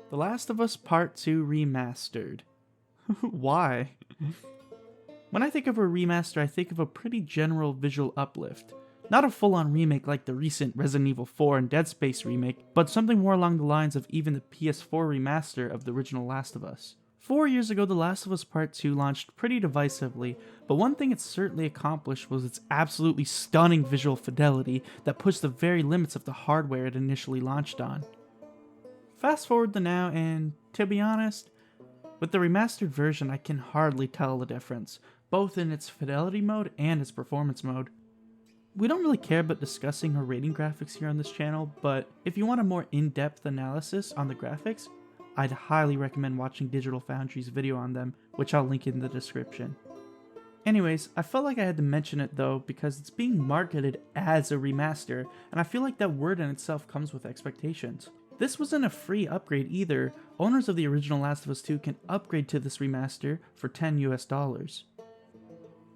The Last of Us Part 2 Remastered. Why? When I think of a remaster, I think of a pretty general visual uplift. Not a full-on remake like the recent Resident Evil 4 and Dead Space remake, but something more along the lines of even the PS4 remaster of the original Last of Us. 4 years ago, The Last of Us Part 2 launched pretty divisively, but one thing it certainly accomplished was its absolutely stunning visual fidelity that pushed the very limits of the hardware it initially launched on. Fast forward to now, and to be honest, with the remastered version I can hardly tell the difference, both in its fidelity mode and its performance mode. We don't really care about discussing or rating graphics here on this channel, but if you want a more in-depth analysis on the graphics, I'd highly recommend watching Digital Foundry's video on them, which I'll link in the description. Anyways, I felt like I had to mention it though because it's being marketed as a remaster, and I feel like that word in itself comes with expectations. This wasn't a free upgrade either. Owners of the original Last of Us 2 can upgrade to this remaster for $10 US.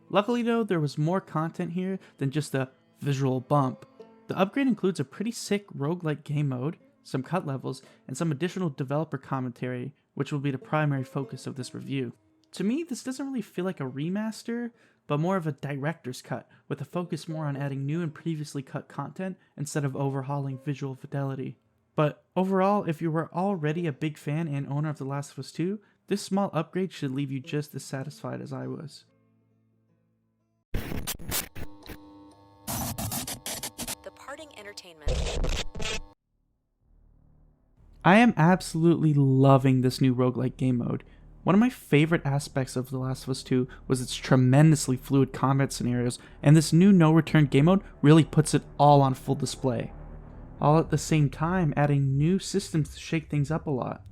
Luckily though, there was more content here than just a visual bump. The upgrade includes a pretty sick roguelike game mode, some cut levels, and some additional developer commentary, which will be the primary focus of this review. To me, this doesn't really feel like a remaster, but more of a director's cut, with a focus more on adding new and previously cut content instead of overhauling visual fidelity. But overall, if you were already a big fan and owner of The Last of Us 2, this small upgrade should leave you just as satisfied as I was. The Parting Entertainment. I am absolutely loving this new roguelike game mode. One of my favorite aspects of The Last of Us 2 was its tremendously fluid combat scenarios, and this new no-return game mode really puts it all on full display, all at the same time adding new systems to shake things up a lot.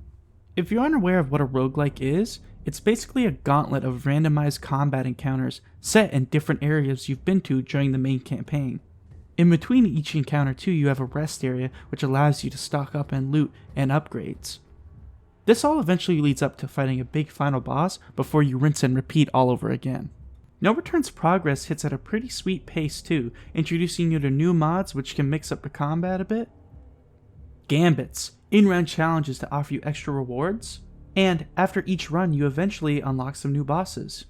If you're unaware of what a roguelike is, it's basically a gauntlet of randomized combat encounters set in different areas you've been to during the main campaign. In between each encounter too, you have a rest area which allows you to stock up on loot and upgrades. This all eventually leads up to fighting a big final boss before you rinse and repeat all over again. No Return's progress hits at a pretty sweet pace too, introducing you to new mods which can mix up the combat a bit, gambits, in-round challenges to offer you extra rewards, and after each run you eventually unlock some new bosses.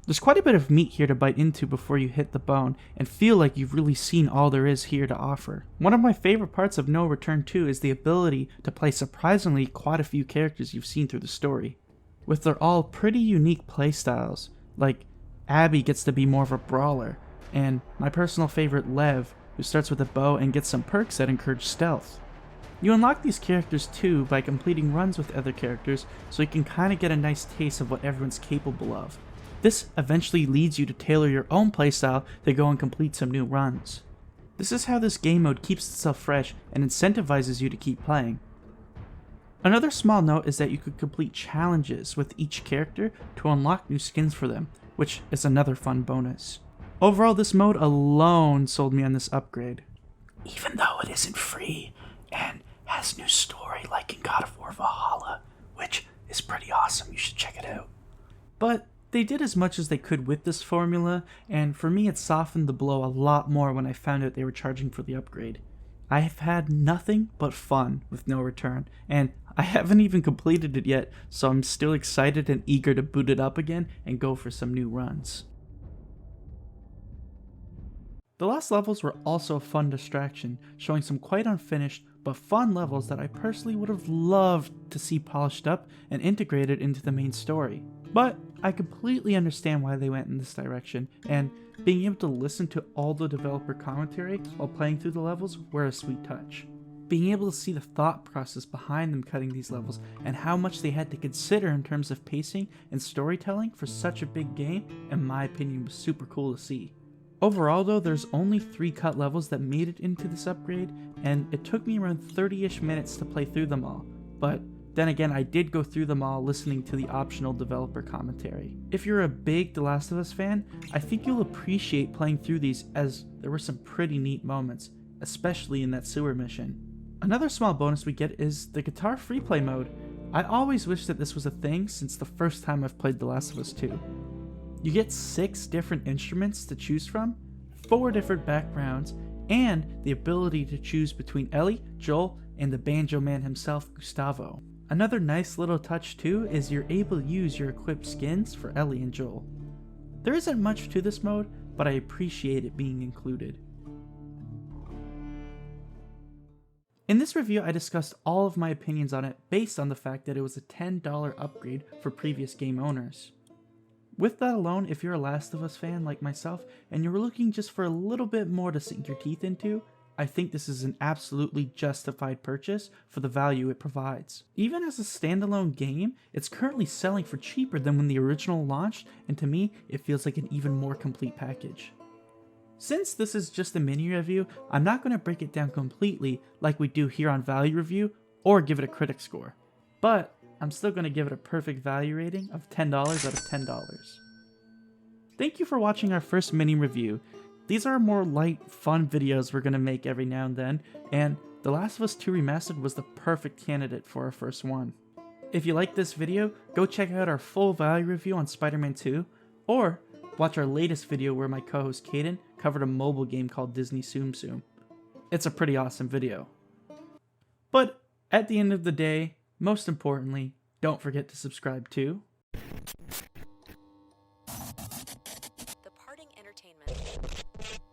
There's quite a bit of meat here to bite into before you hit the bone and feel like you've really seen all there is here to offer. One of my favorite parts of No Return 2 is the ability to play surprisingly quite a few characters you've seen through the story, with their all pretty unique playstyles, like Abby gets to be more of a brawler, and my personal favorite Lev, who starts with a bow and gets some perks that encourage stealth. You unlock these characters too by completing runs with other characters, so you can kinda get a nice taste of what everyone's capable of. This eventually leads you to tailor your own playstyle to go and complete some new runs. This is how this game mode keeps itself fresh and incentivizes you to keep playing. Another small note is that you could complete challenges with each character to unlock new skins for them, which is another fun bonus. Overall, this mode alone sold me on this upgrade. Even though it isn't free and has new story like in God of War Valhalla, which is pretty awesome, you should check it out. But they did as much as they could with this formula, and for me it softened the blow a lot more when I found out they were charging for the upgrade. I have had nothing but fun with No Return, and I haven't even completed it yet, so I'm still excited and eager to boot it up again and go for some new runs. The last levels were also a fun distraction, showing some quite unfinished but fun levels that I personally would have loved to see polished up and integrated into the main story. But I completely understand why they went in this direction, and being able to listen to all the developer commentary while playing through the levels were a sweet touch. Being able to see the thought process behind them cutting these levels and how much they had to consider in terms of pacing and storytelling for such a big game, in my opinion, was super cool to see. Overall though, there's only 3 cut levels that made it into this upgrade, and it took me around 30-ish minutes to play through them all, but then again, I did go through them all listening to the optional developer commentary. If you're a big The Last of Us fan, I think you'll appreciate playing through these, as there were some pretty neat moments, especially in that sewer mission. Another small bonus we get is the guitar freeplay mode. I always wished that this was a thing since the first time I've played The Last of Us 2. You get 6 different instruments to choose from, 4 different backgrounds, and the ability to choose between Ellie, Joel, and the banjo man himself, Gustavo. Another nice little touch too is you're able to use your equipped skins for Ellie and Joel. There isn't much to this mode, but I appreciate it being included. In this review, I discussed all of my opinions on it based on the fact that it was a $10 upgrade for previous game owners. With that alone, if you're a Last of Us fan like myself and you're looking just for a little bit more to sink your teeth into, I think this is an absolutely justified purchase for the value it provides. Even as a standalone game, it's currently selling for cheaper than when the original launched, and to me, it feels like an even more complete package. Since this is just a mini review, I'm not going to break it down completely like we do here on Value Review or give it a critic score, but I'm still going to give it a perfect value rating of $10 out of $10. Thank you for watching our first mini review. These are more light, fun videos we're going to make every now and then, and The Last of Us 2 Remastered was the perfect candidate for our first one. If you like this video, go check out our full value review on Spider-Man 2, or watch our latest video where my co-host Caden covered a mobile game called Disney Tsum Tsum. It's a pretty awesome video. But at the end of the day, most importantly, don't forget to subscribe too.